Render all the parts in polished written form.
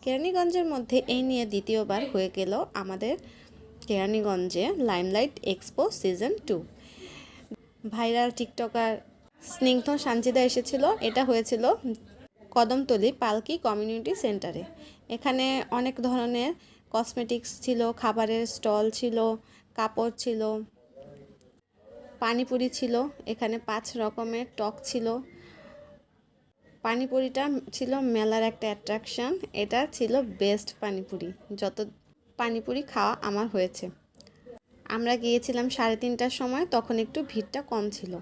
কেরানীগঞ্জের মধ্যে এই নিয়ে দ্বিতীয়বার হয়ে গেল আমাদের কেরানীগঞ্জে limelight expo season 2। Viral tiktoker Snigdha Sanjida এসেছিল। এটা হয়েছিল কদমতলী পালকি কমিউনিটি সেন্টারে। এখানে অনেক ধরনের কসমেটিক্স ছিল, খাবারের স্টল ছিল, কাপড় ছিল, পানিপুরি ছিল। এখানে 5 রকমের টক ছিল। পানিপুরিটা ছিল মেলার একটা অ্যাট্রাকশন। এটা ছিল বেস্ট পানিপুরি, যত পানিপুরি খাওয়া আমার হয়েছে। আমরা গিয়েছিলাম 3:30টার সময়, তখন একটু ভিড়টা কম ছিল।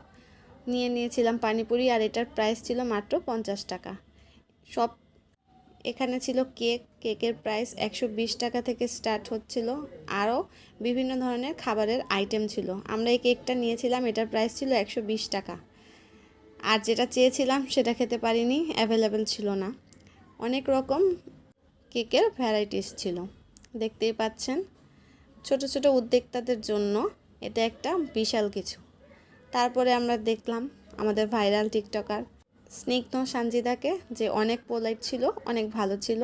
নিয়েছিলাম পানিপুরি, আর এটার প্রাইস ছিল মাত্র 50 টাকা। সব এখানে ছিল কেকের প্রাইস 120 টাকা থেকে স্টার্ট হচ্ছিল। আরও বিভিন্ন ধরনের খাবারের আইটেম ছিল। আমরা এই কেকটা নিয়েছিলাম, এটার প্রাইস ছিল 120 টাকা। আর যেটা চেয়েছিলাম সেটা খেতে পারিনি, অ্যাভেলেবেল ছিল না। অনেক রকম কেকের ভ্যারাইটিস ছিল, দেখতেই পাচ্ছেন। ছোট ছোট উদ্যোক্তাদের জন্য এটা একটা বিশাল কিছু। তারপরে আমরা দেখলাম আমাদের ভাইরাল টিকটকার স্নিগ্ধ সানজিদাকে, যে অনেক পোলাইট ছিল, অনেক ভালো ছিল।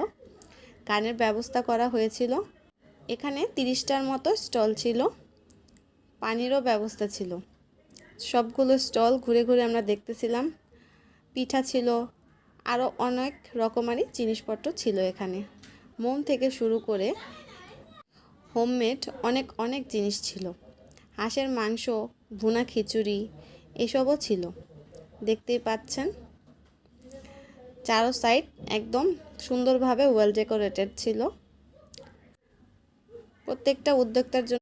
গানের ব্যবস্থা করা হয়েছিল। এখানে 30টার মতো স্টল ছিল, পানিরও ব্যবস্থা ছিল। সবগুলো স্টল ঘুরে ঘুরে আমরা দেখতেছিলাম। পিঠা ছিল, আরও অনেক রকমারি জিনিসপত্র ছিল এখানে। মোম থেকে শুরু করে হোমমেড অনেক অনেক জিনিস ছিল। হাঁসের মাংস, ভুনা খিচুড়ি এসবও ছিল, দেখতেই পাচ্ছেন। চারো সাইড একদম সুন্দরভাবে ওয়েল ডেকোরেটেড ছিল। প্রত্যেকটা উদ্যোক্তার জন্য